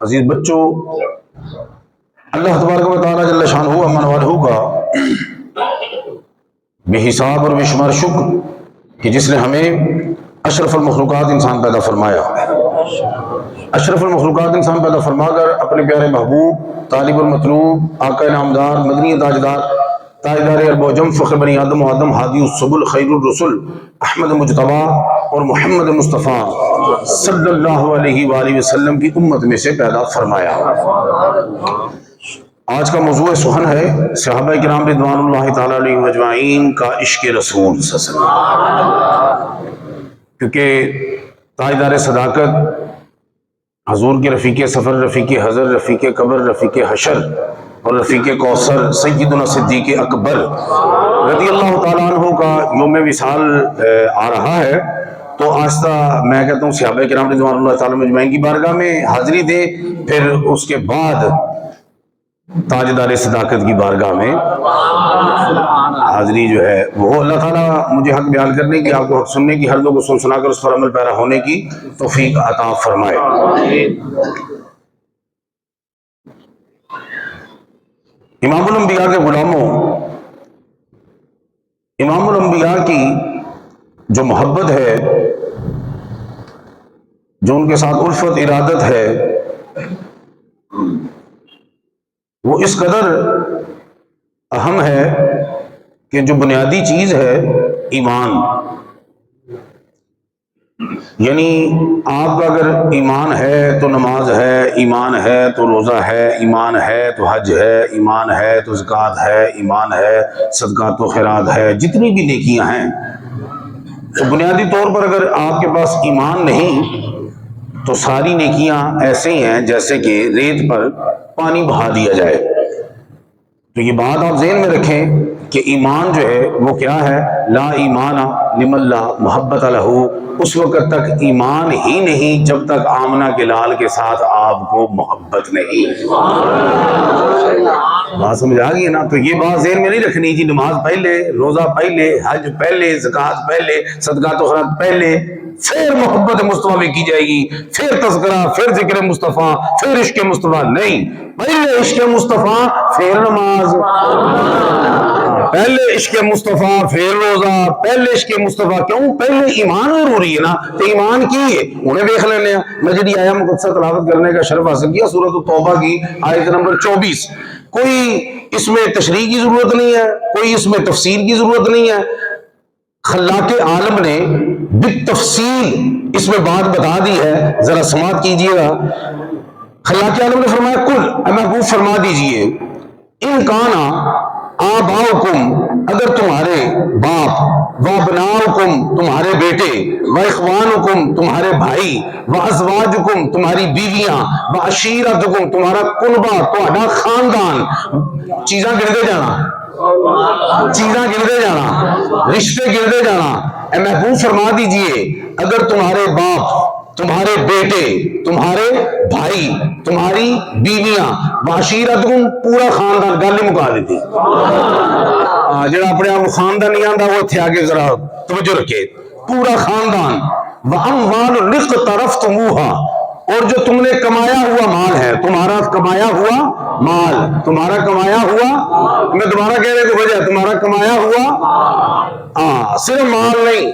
عزیز بچوں، اللہ تبارک و تعالیٰ جل شانہ امن والہ کا بے حساب اور بے شمار شکر کہ جس نے ہمیں اشرف المخلوقات انسان پیدا فرمایا، اشرف المخلوقات انسان پیدا فرما کر اپنے پیارے محبوب طالب المطلوب آقا نامدار مدنی تاجدار تاجدار ارب و جم فخر بنی آدم و آدم ہادی السبل خیر الرسل احمد مجتبی اور محمد مصطفیٰ صلی اللہ علیہ وآلہ وسلم کی امت میں سے پیدا فرمایا۔ آج کا موضوع سخن ہے صحابہ کرام رضوان اللہ تعالیٰ علیہ اجمعین کا عشق رسول صلی اللہ علیہ وسلم، کیونکہ تاجدار صداقت حضور کے رفیق سفر، رفیق حضر، رفیق قبر، رفیق حشر اور رفیق کوثر سیدنا صدیق اکبر رضی اللہ تعالیٰ عنہ کا یوم وصال آ رہا ہے، تو آہستہ میں کہتا ہوں صحابہ کرام رضوان اللہ تعالیٰ اجمعین کی بارگاہ میں حاضری دے، پھر اس کے بعد تاجدار صداقت کی بارگاہ میں حاضری جو ہے وہ اللہ تعالیٰ مجھے حق بیان کرنے کی، آپ کو حق سننے کی، ہر دو کو سن سنا کر اس پر عمل پیرا ہونے کی توفیق عطا فرمائے۔ امام الانبیاء کے غلاموں، امام الانبیاء کی جو محبت ہے، جو ان کے ساتھ الفت ارادت ہے، وہ اس قدر اہم ہے کہ جو بنیادی چیز ہے ایمان، یعنی آپ کا اگر ایمان ہے تو نماز ہے، ایمان ہے تو روزہ ہے، ایمان ہے تو حج ہے، ایمان ہے تو زکوٰۃ ہے، ایمان ہے صدقات و خیرات ہے، جتنی بھی نیکیاں ہیں، تو بنیادی طور پر اگر آپ کے پاس ایمان نہیں تو ساری نیکیاں ایسے ہی ہیں جیسے کہ ریت پر پانی بہا دیا جائے۔ تو یہ بات آپ ذہن میں رکھیں کہ ایمان جو ہے وہ کیا ہے؟ لا ایمان لمن لا محبت لہ، اس وقت تک ایمان ہی نہیں جب تک آمنہ کے لال کے ساتھ آپ کو محبت نہیں۔ بات سمجھ آ گئی نا؟ تو یہ بات ذہن میں نہیں رکھنی جی نماز پہلے، روزہ پہلے، حج پہلے، زکوٰۃ پہلے، صدقات و خیرات پہلے، پھر محبت مصطفیٰ میں کی جائے گی، پھر تذکرہ، پھر ذکر مصطفیٰ، پھر عشق مصطفیٰ۔ نہیں، پہلے عشق مصطفیٰ پھر نماز، پہلے عشق مصطفیٰ پھر روزہ، پہلے عشق مصطفیٰ۔ کیوں؟ پہلے ایمان ضروری ہے نا، تو ایمان کی ہے انہیں دیکھ لینے ہیں۔ میں جی آیا مقدسہ تلاوت کرنے کا شرف حاصل کیا سورۃ التوبہ کی آیت نمبر 24۔ کوئی اس میں تشریح کی ضرورت نہیں ہے، کوئی اس میں تفسیر کی ضرورت نہیں ہے، خلاق عالم نے بالتفصیل اس میں بات بتا دی ہے، ذرا سماعت کیجئے گا۔ خلاق عالم نے فرمایا کل، محبوب فرما دیجئے، ان کانا آباؤکم، اگر تمہارے باپ، و ابناؤکم تمہارے بیٹے، و اخوانکم تمہارے بھائی، و ازواجکم تمہاری بیویاں، و عشیرتکم تمہارا کنبہ، تمہارا خاندان، چیزاں گرتے جانا، چیزاں گرتے جانا، رشتے گرتے جانا۔ اے محبوب فرما دیجئے اگر تمہارے باپ، تمہارے بیٹے، تمہارے بھائی، تمہاری بیویاں، وعشیرتکم پورا خاندان، گل ہی مکا دیتی۔ جڑا اپنے آپ خاندان نہیں آندا وہ اتھے آگے ذرا توجہ رکھے، پورا خاندان، وَأَمْوَالٌ اقْتَرَفْتُمُوهَا، اور جو تم نے کمایا ہوا مال ہے، تمہارا کمایا ہوا مال، تمہارا کمایا ہوا، میں دوبارہ کہنے کو وجہ تمہارا کمایا ہوا، صرف مال نہیں،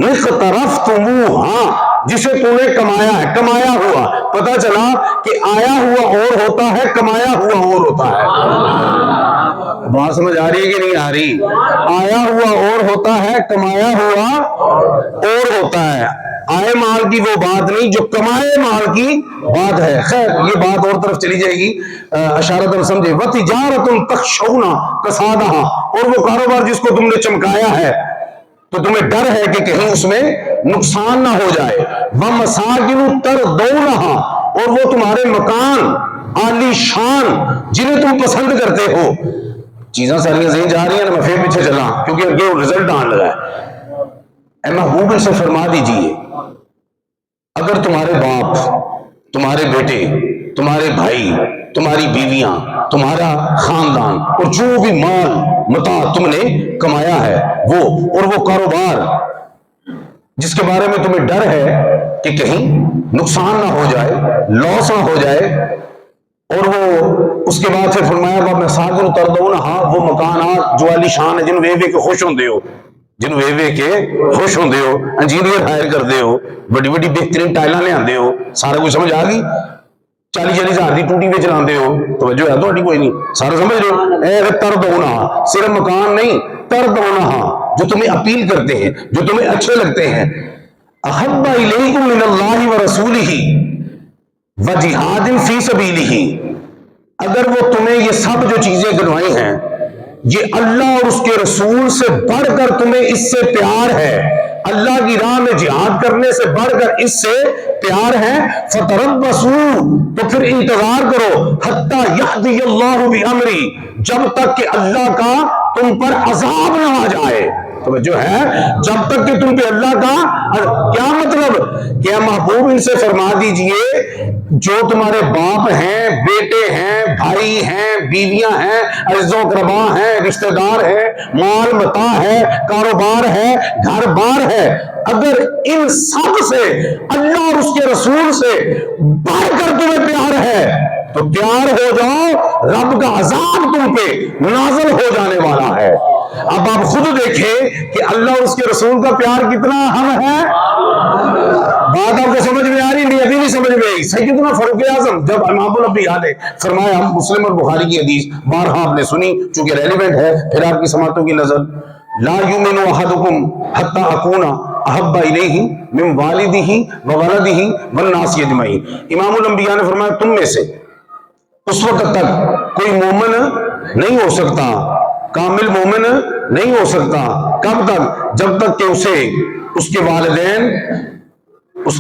اقْتَرَفْتُمُوهَا، جسے تم نے کمایا ہے، کمایا ہوا۔ پتہ چلا کہ آیا ہوا اور ہوتا ہے، کمایا ہوا اور ہوتا ہے۔ بات سمجھ آ رہی ہے کہ نہیں آ رہی؟ آیا ہوا اور ہوتا ہے، کمایا ہوا اور ہوتا ہے۔ آئے مال کی وہ بات نہیں جو کمائے مال کی بات ہے۔ خیر یہ بات اور طرف چلی جائے گی، اشارتاً سمجھے۔ وَتِجَارَةٌ تَخْشَوْنَ كَسَادَهَا، اور وہ کاروبار جس کو تم نے چمکایا ہے تو تمہیں ڈر ہے کہ کہیں اس میں نقصان نہ ہو جائے۔ وَمَسَاكِنُ تَرْضَوْنَهَا، اور وہ تمہارے مکان عالی شان جنہیں تم پسند کرتے ہو۔ چیزاں ساریاں ذہن جا رہی ہیں نا، میں پھر پیچھے چلا کیونکہ یہ رزلٹ آنے لگا ہے۔ اے محبوب سے فرما دیجئے اگر تمہارے باپ، تمہارے بیٹے، تمہارے بھائی، تمہاری بیویاں، تمہارا خاندان اور جو بھی مال متاع تم نے کمایا ہے وہ، اور وہ کاروبار جس کے بارے میں تمہیں ڈر ہے کہ کہیں نقصان نہ ہو جائے، لاس نہ ہو جائے. اور وہ اس کے بعد پھر فرمایا کہ میں ساکن تردون، ہاں وہ مکانات جو عالی شان ہے، جن وے کے خوش ہوندے ہو، جن وے کے خوش ہوندے ہو، انجینئر ہائر کردے ہو، بڑی بڑی بہترین ٹائلاں لے آندے ہو. سارا کچھ سمجھ آ گئی؟ 40-40 ہزار کی ٹوٹی پہ چلاندے ہو، توجہ ہے تھوڑی کوئی نہیں، سارا سمجھ رہے ہو؟ اے تردونا، صرف مکان نہیں، تردونا جو تمہیں اپیل کرتے ہیں، جو تمہیں اچھے لگتے ہیں. احب الیکم من اللہ ورسولہ وجہاد فی سبیلہ، اگر وہ تمہیں یہ سب جو چیزیں گنوائی ہیں، یہ اللہ اور اس کے رسول سے بڑھ کر تمہیں اس سے پیار ہے، اللہ کی راہ میں جہاد کرنے سے بڑھ کر اس سے پیار ہے، فتربصوا، تو پھر انتظار کرو، حتی یأتی اللہ بامری، جب تک کہ اللہ کا تم پر عذاب نہ آ جائے. توجہ ہے، جب تک کہ تم پہ اللہ کا کیا مطلب کہ محبوب ان سے فرما دیجئے جو تمہارے باپ ہیں، بیٹے ہیں، بھائی ہیں، بیویاں ہیں، عزیز و اقربا ہیں، رشتہ دار ہیں، مال متاع ہے، کاروبار ہے، گھر بار ہے، اگر ان سب سے اللہ اور اس کے رسول سے بڑھ کر تمہیں پیار ہے تو پیار ہو جاؤ، رب کا عذاب تم پہ نازل ہو جانے والا ہے. اب آپ خود دیکھیں کہ اللہ اور اس کے رسول کا پیار کتنا اہم ہے. بات آپ کو سمجھ میں آ رہی؟ نہیں ابھی نہیں سمجھ میں آئی. سیدنا فاروق اعظم جب امام الانبیاء نے فرمایا، مسلم اور بخاری کی حدیث بارہا آپ نے سنی چونکہ ریلیونٹ ہے پھر آپ کی سماعتوں کی نظر، لا یؤمن احدکم حتی اکون احب الیہ من والدہ وولدہ والناس اجمعین. امام الانبیاء نے فرمایا تم میں سے اس وقت تک کوئی مومن نہیں ہو سکتا، کامل مومن نہیں ہو سکتا. کب تک؟ جب تک کہ اسے اس کے والدین، اس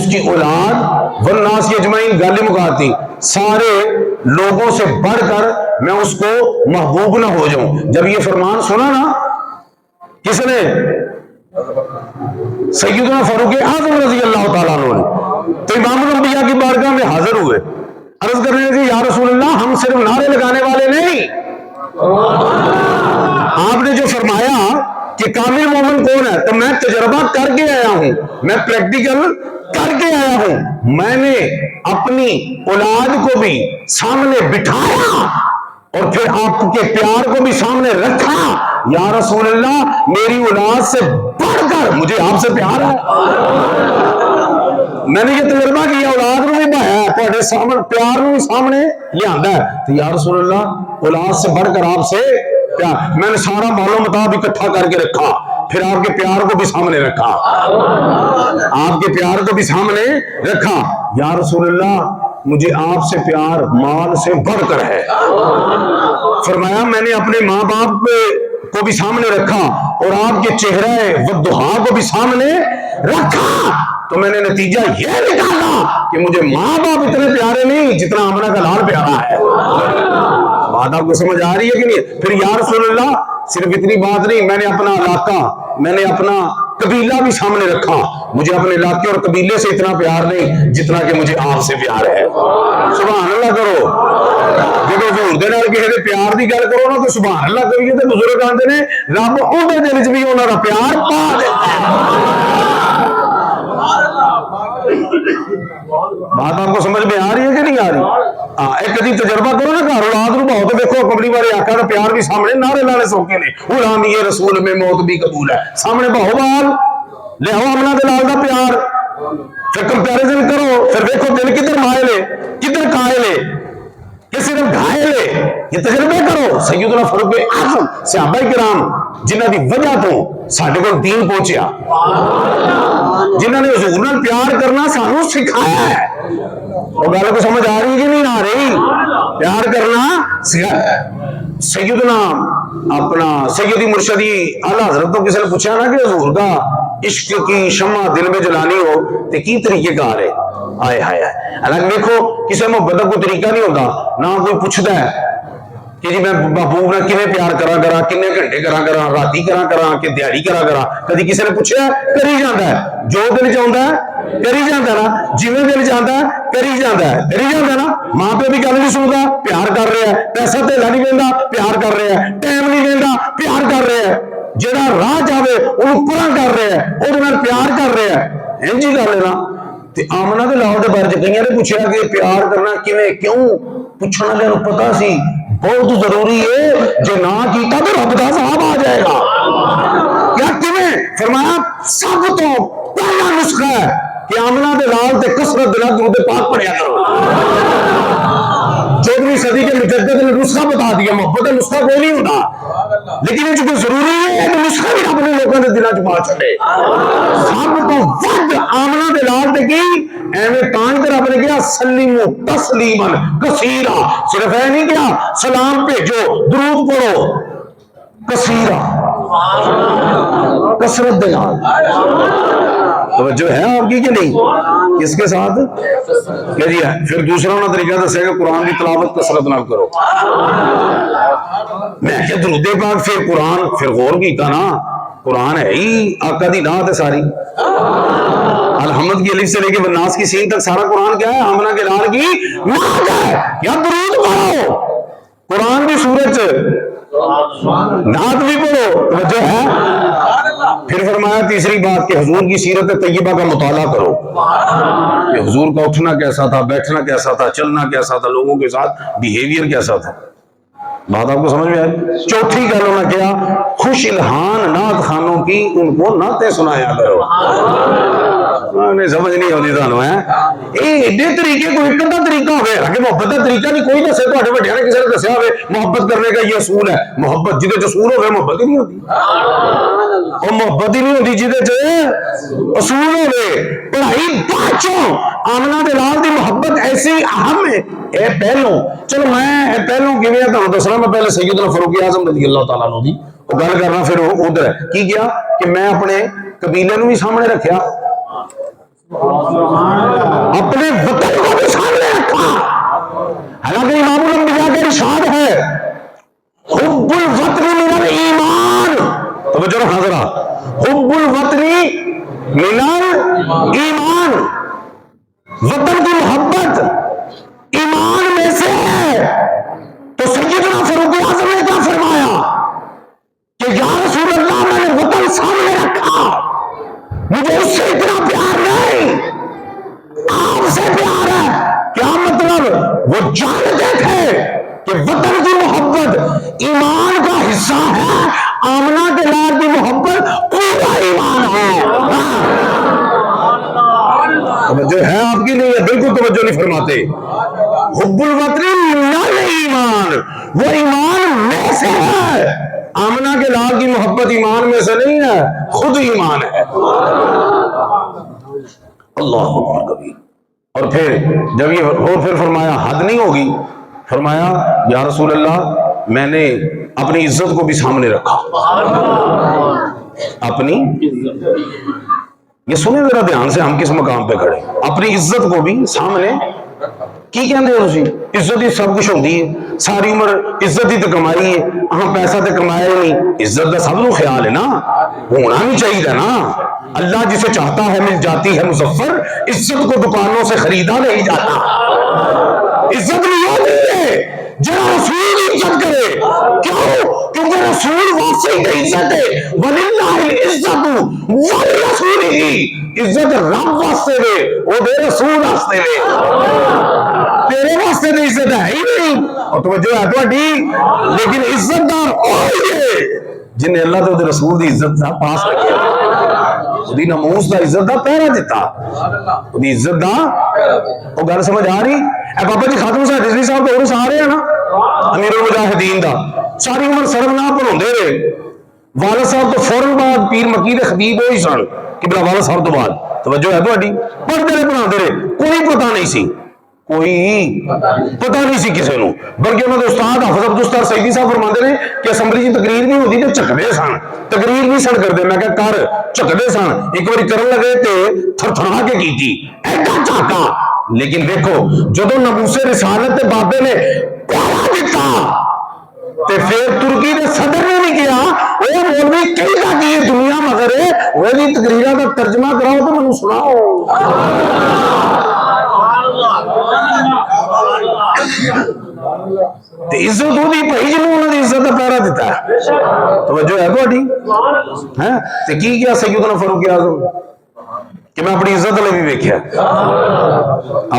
کی اولاد والناس اجمعین، گالی مکاتی سارے لوگوں سے بڑھ کر میں اس کو محبوب نہ ہو جاؤں. جب یہ فرمان سنا نا کس نے؟ سیدنا فاروق اعظم رضی اللہ تعالیٰ عنہ نے، تو امام الانبیاء کی بارگاہ میں حاضر ہوئے، عرض کرنے لگے یا رسول اللہ ہم صرف نعرے لگانے والے نہیں، آپ نے جو فرمایا کہ کامل مومن کون ہے تو میں تجربہ کر کے آیا ہوں، میں پریکٹیکل کر کے آیا ہوں. میں نے اپنی اولاد کو بھی سامنے بٹھایا اور پھر آپ کے پیار کو بھی سامنے رکھا. یا رسول اللہ میری اولاد سے بڑھ کر مجھے آپ سے پیار ہے. میں نے یہ تجربہ کیا، اولاد نے بھی بھایا ہے، سامنے پیار نے سامنے لے آندا ہے. تو یا رسول اللہ اولاد سے بڑھ کر آپ سے پیار، میں نے سارا مال و متاع بھی اکٹھا کر کے رکھا، پھر آپ کے پیار کو بھی سامنے رکھا، آپ کے پیار کو بھی سامنے رکھا. یا رسول اللہ مجھے آپ سے پیار مال سے بڑھ کر ہے. فرمایا میں نے اپنے ماں باپ کو بھی سامنے رکھا اور آپ کے چہرہ والضحا کو بھی سامنے رکھا. تو میں نے نتیجہ یہ نکالا کہ مجھے ماں باپ اتنے پیارے نہیں جتنا آمنہ کا لال پیارا ہے. بات آپ کو سمجھ آ رہی ہے کہ نہیں؟ پھر یا رسول اللہ صرف اتنی بات نہیں، میں نے اپنا علاقہ، میں نے اپنا قبیلہ بھی سامنے رکھا. مجھے اپنے علاقے اور قبیلے سے اتنا پیار نہیں جتنا کہ مجھے آپ سے پیار ہے. سبحان اللہ کرو. جب حضور دے نال کسی دے پیار دی گل کرو نا تو سبحان اللہ کریے تے بزرگ آندے نے رب اوندا دل وچ بھی انہاں دا پیار پا دیتا ہے. بات آپ کو سمجھ میں آ رہی ہے کہ نہیں آ رہی؟ ایک کدی تجربہ کرو نا گھر اولاد نو بہت تو دیکھو کملی والے آقا کا پیار بھی سامنے، نعرے لانے سوکھے نے، غلامی رسول میں موت بھی قبول ہے، سامنے بہو بال لے آؤ امنا دے لال دا پیار. پھر کمپیریزن کرو، پھر دیکھو دل کدھر مائل ہے کدھر قائل ہے کہ صرف گھائل ہے. یہ تجربے کرو. سیدنا فاروق اعظم صحابہ کرام جنہ دی وجہ تو ساڈے کول دین پہنچیا، جنہوں نے حضور نال پیار کرنا سانو سکھایا ہے. وہ گل کو سمجھ آ رہی کہ نہیں آ رہی؟ پیار کرنا سکھایا ہے. سیدنا اپنا سیدی مرشدی اعلیٰ حضرت تو کسی نے پوچھا نا کہ حضور کا عشق کی شمع دل میں جلانی ہو تو کی طریقے کار ہے؟ آئے ہائے ہائے. حالانکہ دیکھو کسی محبت کا کوئی طریقہ نہیں ہوتا، نہ کوئی پوچھتا ہے کہ جی میں محبوب نہ کنے پیار کرا کرا، کنے گھنٹے کرا راتی کرا کہ دیہڑی کرا. کدی کسی نے پوچھا؟ کری جاتا ہے جو دل چاہتا ہے کری جاتا ہے نا، جویں دل چاہتا ہے کری جاتا ہے نا. ماں پیو بھی گل نہیں سنتا پیار کر رہا ہے، پیسہ دھیلا نہیں دینا پیار کر رہا ہے، ٹائم نہیں دینا پیار کر رہا ہے. جڑا راہ جاوے انہوں پورا کر رہا ہے، وہ پیار کر رہا ہے، انج ہی کر لینا۔ آمنہ دے لال دے بارے کئیاں نے پوچھا کہ پیار کرنا کیویں کیوں، پوچھنا لے پتا سی بہت ضروری ہے، جو نہ کیتا تو رب دا عذاب آ جائے گا۔ یا کیویں؟ فرمایا سب تو پہلا نسخہ ہے کہ آمنہ دے لال تے کثرت دے نال درود پاک پڑھیا کرو۔ 14ویں صدی کے مجدد نے نسخہ بتا دیا، محبت نسخہ کوئی نہیں ہوتا، لیکن یہ جو ضروری ہے کہ نسخہ بھی رب نے لوگوں کے دلوں چ پا چھڈے۔ سب تو ود آمنہ دے لال تے کی ایویں تان کر رب نے کیا سلیمو تسلیما کثیرا، صرف ہے نہیں کیا سلام بھیجو درود پڑھو کثیرا، کثرت دے نال۔ توجہ ہے آپ کی کہ نہیں؟ کس کے ساتھ کہ جی پھر دوسرا انہوں نے طریقہ دسے گا قرآن کی تلاوت کثرت نال کرو۔ میں کہ درود پاک پھر قرآن پھر غور کیتا نا، قرآن ہے ہی آقا دی نعت ہے ساری، الحمد کی الف سے لے کے والناس کی سین تک سارا قرآن کیا ہے؟ آمنہ کے لال کی نعت ہے، یا درود پڑھو قرآن کی صورت نعت بھی پڑھو۔ توجہ ہے؟ پھر فرمایا تیسری بات کہ حضور کی سیرت طیبہ کا مطالعہ کرو کہ حضور کا اٹھنا کیسا تھا، بیٹھنا کیسا تھا، چلنا کیسا تھا، لوگوں کے ساتھ بیہیویئر کیسا تھا۔ بات آپ کو سمجھ میں آئی؟ چوتھی گل انہوں نے کیا خوش الہان نعت خانوں کی ان کو نعتیں سنایا کرو۔ نہیں سمجھ نہیں آتی تمہیں ایڈے طریقے کو ایک ادھا طریقہ ہو گیا کہ محبت کا طریقہ نہیں کوئی دسے، تو وڈیا نے کسی نے دسیا ہوئے محبت کرنے کا یہ اصول ہے، محبت جہد اصول ہوگا محبت ہی نہیں ہوتی، اور محبت ہی نہیں ہوتی جہد اصول ہوگے پڑھائی بچوں۔ آمنہ دے لال دی محبت ایسی اہم ہے، اے پہلوں چلو میں پہلوں کیویں تمہیں دسنا، میں پہلے سیدنا فاروق اعظم رضی اللہ تعالیٰ عنہ دی وہ گل کرنا، پھر ادھر کی کیا کہ میں اپنے قبیلے نو بھی سامنے رکھیا، اپنے وطن کو بھی سامنے رکھا۔ حالانکہ امام الانبیاء کا ارشاد ہے حب الوطن من الایمان، توجہ رکھنا ذرا، حب الوطن من الایمان، وطن کی محبت ایمان میں سے ہے۔ تو سیدنا فاروق اعظم نے کیا فرمایا کہ یا رسول اللہ میں نے وطن سامنے رکھا، مجھے اس سے اتنا پیار نہیں، آپ سے پیار ہے۔ کیا مطلب؟ وہ جانتے تھے کہ وطن کی محبت ایمان کا حصہ ہے، آمنہ کے لال کی محبت پورا ایمان ہے۔ توجہ ہے آپ کی نہیں ہے؟ بالکل توجہ نہیں فرماتے۔ حب الوطن من الایمان، وہ ایمان میں سے ہے، آمنہ کے لال کی محبت ایمان میں سے نہیں ہے، خود ایمان ہے۔ اللہ اکبر کبیر۔ اور پھر جب یہ اور پھر فرمایا حد نہیں ہوگی، فرمایا یا رسول اللہ میں نے اپنی عزت کو بھی سامنے رکھا، اپنی یہ سنیں ذرا دھیان سے ہم کس مقام پہ کھڑے، اپنی عزت کو بھی سامنے کی کہندے ہو سی؟ عزت ہی سب کچھ ہوتی ہے، ساری عمر عزت ہی تو کمائی ہے، ہاں پیسہ تو کمایا ہی نہیں، عزت کا سب نو خیال ہے نا، ہونا بھی چاہیے نا۔ اللہ جسے چاہتا ہے مل جاتی ہے مظفر، عزت کو دکانوں سے خریدا نہیں جاتا۔ عزت نہیں ہوتی ہے جہاں رسول عزت کرے، کیوں؟ کیونکہ رسول واسی کی عزت ہے، وَلِلَّهِ الْعِزَّةُ وَلِرَسُولِهِ، عزت رب واسطے دے وہ دے رسول واسطے دے، تیرے واسطے تو عزت ہے ہی نہیں۔ اور توجہ ہے تہاڈی، لیکن عزت دار وہی ہے جنہیں اللہ تے رسول دی عزت دا پاس رکھیا، دی ناموس دا عزت دا پہرا دیتا، دی عزت دا وہ گل سمجھ آ رہی؟ اے بابا جی خاتم صاحب رضوی صاحب تو عرس آ رہے ہیں نا امیر المجاہدین دا، ساری عمر سرمنا پڑھاندے رہے، والد صاحب تو فوراً بعد پیر مکی دے خطیب ہوئی سن قبلہ والد صاحب تو بعد، توجہ ہے تہاڈی، پڑھتے رہے پڑھاندے رہے، کوئی پتہ نہیں سی، کوئی پتہ نہیں سی کسی نو، بلکہ انہوں نے استاد حافظ عبدالستار سیدی صاحب فرماندے نے کہ اسمبلی کی تقریر نہیں ہوتی تو چکدے سن، تقریر نہیں سن کرتے، میں کہ کر چکدے سن، ایک باری کرن لگے تے تھر تھرا کے کیتی ایڈا چاکا، لیکن دیکھو جدو ناموس رسالت تے بابے نے پیارا دیتا تے پھر ترکی دے صدر نے نہیں کیا وہ مولوی کئی کا کی دنیا مگر ہے وہ دی تقریرہ کا ترجمہ کراؤ تو منو سناؤ۔ ਤੇ ਇੱਜ਼ਤ ਉਹਦੀ ਭਾਈ ਜਿਹਨੂੰ ਉਹਨਾਂ ਦੀ ਇੱਜ਼ਤ ਦਾ ਪਹਿਰਾ ਦਿੱਤਾ ਹੈ। ਤਵੱਜੋ ਹੈ ਤੁਹਾਡੀ ਹੈ। ਤੇ ਕੀ ਕਿਹਾ ਸੈਯਦਨਾ ਫਾਰੂਕ ਆਜ਼ਮ ਕਿ ਮੈਂ ਆਪਣੀ ਇੱਜ਼ਤ ਲਈ ਵੀ ਵੇਖਿਆ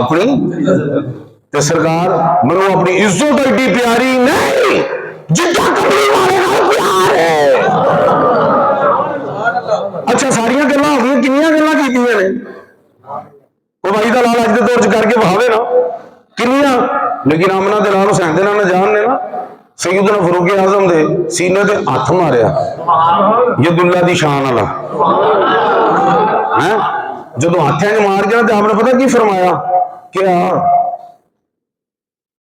ਆਪਣੀ ਤੇ ਸਰਕਾਰ ਮੈਨੂੰ ਆਪਣੀ ਇੱਜ਼ਤ ਐਡੀ ਪਿਆਰੀ ਨਹੀਂ ਜਿੱਦਾਂ ਕਮਲੀ ਵਾਲੇ ਨਾਲ ਪਿਆਰ ਹੈ। ਅੱਛਾ ਸਾਰੀਆਂ ਗੱਲਾਂ ਹੋ ਗਈਆਂ, ਕਿੰਨੀਆਂ ਗੱਲਾਂ ਕੀਤੀਆਂ ਨੇ ਉਹ ਭਾਈ ਦਾ ਲਾਲ ਅੱਜ ਦੇ ਦੌਰ ਚ ਕਰਕੇ ਵਹਾਵੇ ਨਾ ਕਿੰਨੀਆਂ, ਲੇਕਿਨ ਆਮਨਾ ਦੇ ਲਾਲ ਹੁਸੈਨ ਦੇ ਨਾਲ ਨਜਾਨ ਨੇ ਨਾ ਸੈਯਦਨਾ ਫਾਰੂਕ ਆਜ਼ਮ ਦੇ ਸੀਨੇ ਤੇ ਹੱਥ ਮਾਰਿਆ ਯਦੁੱਲਾ ਦੀ ਸ਼ਾਨ ਵਾਲਾ ਹੈ। ਜਦੋਂ ਹੱਥਾਂ 'ਚ ਮਾਰ ਗਿਆ ਤੇ ਆਪਨੇ ਪਤਾ ਕੀ ਫਰਮਾਇਆ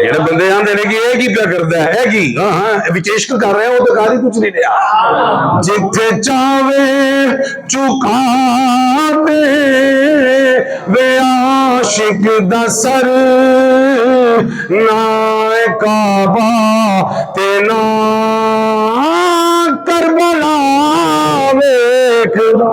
ਜਿਹੜੇ ਬੰਦੇ ਆਂਦੇ ਨੇ ਕਿ ਇਹ ਕੀ ਪਿਆ ਕਰਦਾ ਹੈ, ਇਹ ਕੀ ਹਾਂ ਵਿੱਚ ਇਸ਼ਕ ਕਰ ਰਿਹਾ, ਉਹ ਤਾਂ ਕਾਦੀ ਕੁਝ ਨਹੀਂ ਰਿਹਾ। ਜਿੱਥੇ ਚਾਵੇ ਝੁਕਾ ਦੇ ਵੇ ਆਸ਼ਿਕ ਦਾ ਸਰ, ਨਾ ਕਾਬਾ ਤੇ ਨਾ ਕਰਬਲਾ ਵੇਖਦਾ।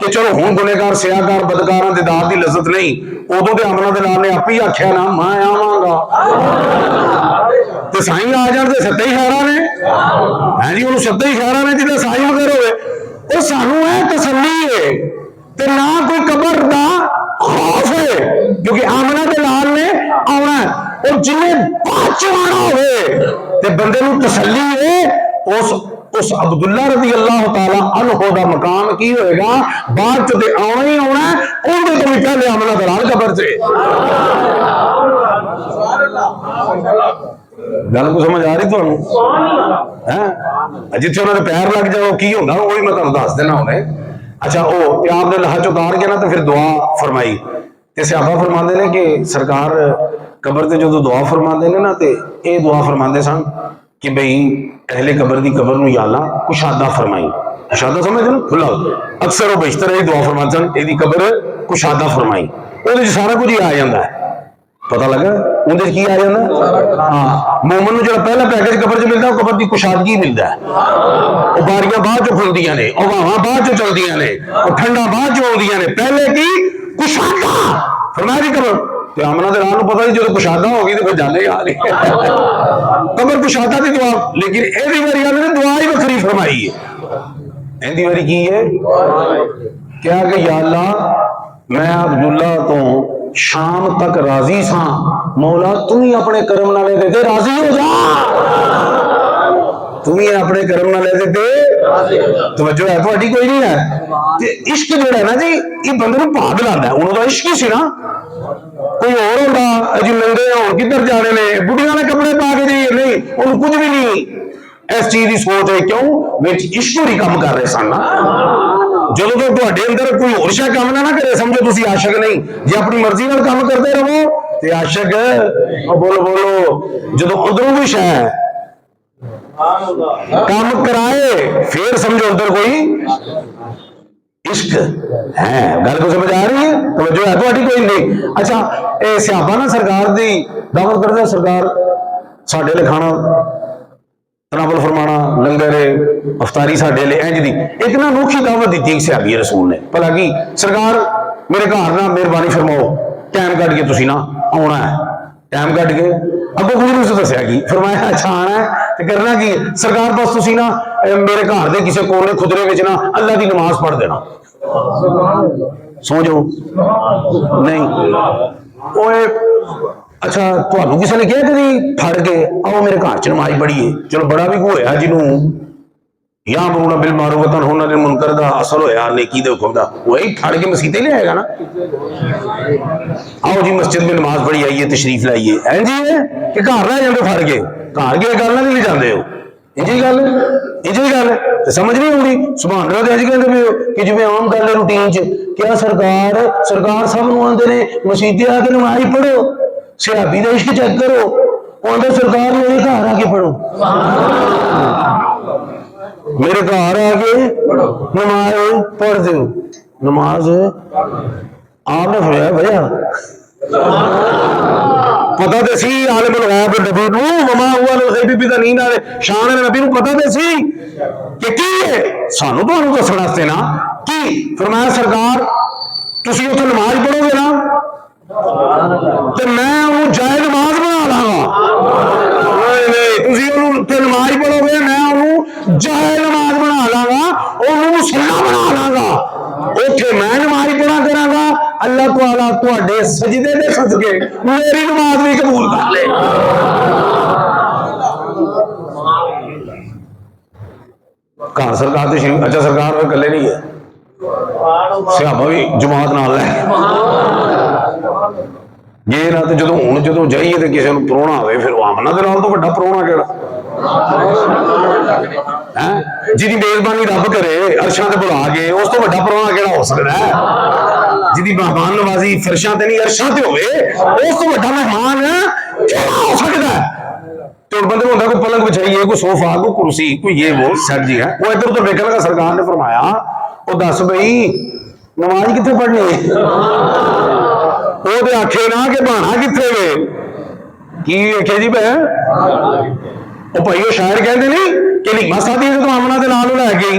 کہ چلو ہوں گنہگار سیاہکار بدکاراں دی داد دی لذت نہیں، ادو تے امنا دے لال نے آپ ہی آخیا نا میں آواں گا تے سائیں آ جان تے ستے ہی خیراں نے، ہاں جی انہوں ستے ہی خیراں نے جی سائیں پھر ہوئے، وہ سانو ہے تسلی ہے تے نہ کوئی قبر دا خوف ہے، کیونکہ آمنہ دے لال نے آنا ہے، اور جنہیں بچ آنا ہوئے تے بندے نو تسلی ہے اس عبداللہ رضی اللہ تعالی عنہ دا مقام کی ہوئے گا بعد چ تے آنا ہی آنا ہے، ان دے تو بھی پہلے آمنہ دے لال قبر سے۔ گل کو سمجھ آ رہی تمہیں؟ جتنے انہوں نے پیر لگ جاؤ کی ہوگا وہی میں تمہیں دس دینا انہیں۔ اچھا وہ آپ نے لہج اتار کے نا تو پھر دعا فرمائی تے صحابہ فرماندے نے کہ سرکار قبر تے جو دعا فرماندے نے نا تے اے دعا فرماندے سن کہ بھئی اہل قبر دی قبر نو یا اللہ کشادہ فرمائی، کشادہ سمجھتے نا کھلا اکثر و بیشتر یہ دعا فرماندے سن اے دی قبر کشادہ فرمائی، وہ سارا کچھ ہی آ جاتا ہے، پتہ لگا اندر کی آ جانا؟ ہاں مومن نو جو پہلا پیکج قبر چ ملتا ہے وہ قبر کی کشادگی ملتا ہے، وہ باریاں بعد چ کھلدیاں نے، وہ ہواں بعد چ چلدیاں نے، وہ ٹھنڈا بعد چ ہوندیاں نے، پہلے کی کشادہ فرمایا جی قبر تے آمنہ دے لال نو پتہ نہیں جو کشادہ ہوگی تو پھر جانے گا نہیں قبر کشادہ دی دعا، لیکن اے دی واری نے دعا ہی وکھری فرمائی ہے، اے دی واری کی ہے کیا کہ یا اللہ میں عبداللہ تو شام تک راضی سا، مولا تم ہی اپنے کرم نہ لے دے راضی ہو جا، تم ہی اپنے کرم نہ لے دے توجہ ہے تھوڑی کوئی نہیں ہے۔ عشق جو ہے نا جی یہ بندے کو بھاگ لاتا ہے، انہوں کا عشق ہی سی نا، کوئی اور ہوتا جی ننگے ہو کدھر جانے نے بڑھیاں نے کپڑے پا کے جی نہیں انہوں کچھ بھی نہیں، اس چیز کی سوچ ہے کیوں وچ عشق ہی کام کر رہے سن نا، جب تو تواڈے اندر کوئی اور شے کام نہ کرے سمجھو تسی عاشق نہیں، جی اپنی مرضی نال کام کرتے رہو تے عاشق بولو بولو، جدو اندروں کوئی شے کام کرائے پھر سمجھو اندر کوئی عشق ہے، گل کو سمجھ آ رہی ہے توجہ ہے تواڈی کوئی نہیں۔ اچھا اے صحابہ نا سرکار دی دعوت کرتے سرکار ساڈے لے کھانا تناول فرمانا لنگر افطاری ساڈے لے انج دی ایک نا انوکھی دعوت دیتی ایک صحابی رسول نے، بھلا کی سرکار میرے گھر نا مہربانی فرماؤ ٹائم کٹ کے تسی نا آنا ہے، ٹائم کٹ کے ابو خود نے اسے دسیا کی فرمایا اچھا آنا ہے تے کرنا کی سرکار بس تسی نا میرے گھر دے کسے کونے خدرے وچ نا اللہ دی نماز پڑھ دینا، سو جاؤ نہیں اوے اچھا تمہیں کسی نے کیا کہ پھڑ کے آؤ میرے گھر چ نماز پڑھیے، چلو بڑا بھی کوئی ہوا جنوں یا مرنا بالمعروف ونہی عن المنکر دا اثر ہویا نیکی دے حکم دا وہی پھڑ کے مسیتے لے آئے گا نا، آؤ جی مسجد میں نماز پڑھی آئیے تشریف لائیے این جی کہ گھر لے جاندے پھڑ کے گھر کے گل نہ لے جاندے ہو انجی گل انجی گل سمجھ نہیں آتی سبحان اللہ اج کہندے پے ہو کہ جویں عام گل ہے روٹین چ کیا سرکار سب نوں آندے نے مسیتے آ کے نماز پڑھو، صحابی دا عشق چیک کرو آندے سرکار میرے گھر آ کے پڑھو، میرے گھر آ کے نماز پڑھ دو، نماز آپ نے فرمایا بھیا پتہ تے سی عالم الغیب نبی نو وما هو الغیب بضنین والے شان نبی نو پتہ تے سی کہ کی ہے سانو تانوں دسن واسطے نا کی فرمایا سرکار تسی اوتھے نماز پڑھو گے نا تے میں انہوں جائے نماز بنا لاں گا، تسی انہوں تے نماز پڑھو گے میں انہوں جائے نماز بنا لاں گا، انہوں مصلی بنا لاں گا، اوتھے میں نماز پڑھا کراں گا، اللہ تعالیٰ تواڈے سجدے دے صدقے میری نماز بھی قبول کر لے۔ کہاں سرکار تے شریف اچھا سرکار وہ کلے نہیں ہے صحابہ بھی جماعت نال لے یہ نہ جدو ہوں جدو جائیے تو کسی نے پرونا ہوئے پھر وہ آمنہ دے نال تو بڑا پرونا کیڑا جی میزبانی رب کرے عرشاں تے بلا کے اس تو بڑا پرونا کیڑا ہو سکتا ہے، جی مہمان نوازی فرشاں تے نہیں عرشاں تے ہوئے اس تو بڑا مہمان کیڑا ہو سکتا ہے؟ تو بندے ہوتا کوئی پلنگ بچھائیے کوئی صوفہ کوئی کرسی کوئی یہ وہ سیٹ جی ہے وہ ادھر ادھر دیکھنے کا سرکار نے فرمایا وہ دس بھائی نماز کتنے پڑھنی ہے وہ تو آخے نا کہ بہانا کتنے وے کی آخیا جی بھائی وہ بھائی وہ شاعر کہتے نہیں کہ نیما ساتھی تو آمنا دے نال لے گئی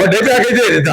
ਵੱਡੇ ਤੇ ਆ ਕੇ ਦੇ ਦਿੱਤਾ,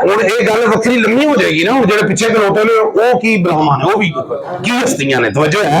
ਹੁਣ ਇਹ ਗੱਲ ਵੱਖਰੀ ਲੰਮੀ ਹੋ ਜਾਏਗੀ ਨਾ, ਜਿਹੜੇ ਪਿੱਛੇ ਖਲੋਤੇ ਨੇ ਉਹ ਕੀ ਬ੍ਰਾਹਮਣ ਨੇ, ਉਹ ਵੀ ਕੀ ਹਸਤੀਆਂ ਨੇ, ਤਵੱਜੋ ਹੈ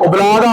ਉਹ ਬਲਾ ਦਾ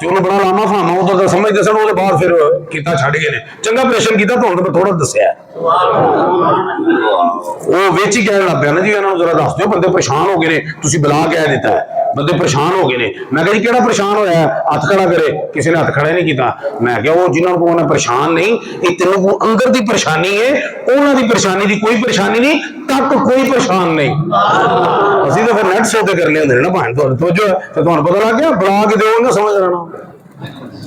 ਤੇ ਉਹਨੂੰ ਬੜਾ ਲਾਮਾ ਫਾਮਾ ਉਧਰ ਦਾ ਸਮਝਦੇ ਸਨ, ਉਹਦੇ ਬਾਅਦ ਫਿਰ ਕੀਤਾ ਛੱਡ ਗਏ ਨੇ। ਚੰਗਾ ਆਪਰੇਸ਼ਨ ਕੀਤਾ, ਤੁਹਾਨੂੰ ਤਾਂ ਥੋੜਾ ਦੱਸਿਆ, ਉਹ ਵਿੱਚ ਹੀ ਕਹਿਣ ਲੱਗ ਪਿਆ ਨਾ ਜੀ ਇਹਨਾਂ ਨੂੰ ਜਰਾ ਦੱਸ ਦਿਓ, ਬੰਦੇ ਪਰੇਸ਼ਾਨ ਹੋ ਗਏ ਨੇ, ਤੁਸੀਂ ਬਲਾ ਕਹਿ ਦਿੱਤਾ ਹੈ, ਬੰਦੇ ਪਰੇਸ਼ਾਨ ਹੋ ਗਏ ਨੇ। ਮੈਂ ਕਿਹਾ ਜੀ ਕਿਹੜਾ ਪਰੇਸ਼ਾਨ ਹੋਇਆ, ਹੱਥ ਖੜਾ ਕਰੇ, ਕਿਸੇ ਨੇ ਹੱਥ ਖੜਾ ਨਹੀਂ ਕੀਤਾ। ਮੈਂ ਕਿਹਾ ਉਹ ਜਿਨ੍ਹਾਂ ਨੂੰ ਕੋਣਾ ਪਰੇਸ਼ਾਨ ਨਹੀਂ, ਇਹ ਤੈਨੂੰ ਅੰਦਰ ਦੀ ਪਰੇਸ਼ਾਨੀ ਹੈ, ਉਹਨਾਂ ਦੀ ਪਰੇਸ਼ਾਨੀ ਦੀ ਕੋਈ ਪਰੇਸ਼ਾਨੀ ਨਹੀਂ, ਤੱਕ ਕੋਈ ਪਰੇਸ਼ਾਨ ਨਹੀਂ। ਅਸੀਂ ਤਾਂ ਫਿਰ ਨੈਟ ਸੌਦੇ ਕਰਨੇ ਹੁੰਦੇ ਨੇ ਨਾ ਭਾਂ, ਤੁਹਾਨੂੰ ਤਵੱਜੋ ਹੈ ਤੇ ਤੁਹਾਨੂੰ ਪਤਾ ਲੱਗ ਗਿਆ, ਬਲਾ ਕੇ ਦਿਓ ਨਾ ਸਮਝ ਲੈਣਾ।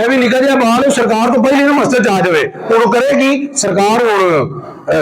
ਇਹ ਵੀ ਨਿੱਕਾ ਜਿਹਾ ਬਾਲ ਸਰਕਾਰ ਤੋਂ ਪਹਿਲੇ ਨਾ ਮਸਜਿਦ ਚ ਆ ਜਾਵੇ ਉਹ ਕਰੇਗੀ ਸਰਕਾਰ ਹੁਣ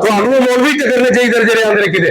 ਤੁਹਾਨੂੰ ਮੌਲਵੀ ਟਕਰਨੇ ਚਾਹੀਦੇ ਜਿਹੜੇ ਆਂਦੇ ਕਿਤੇ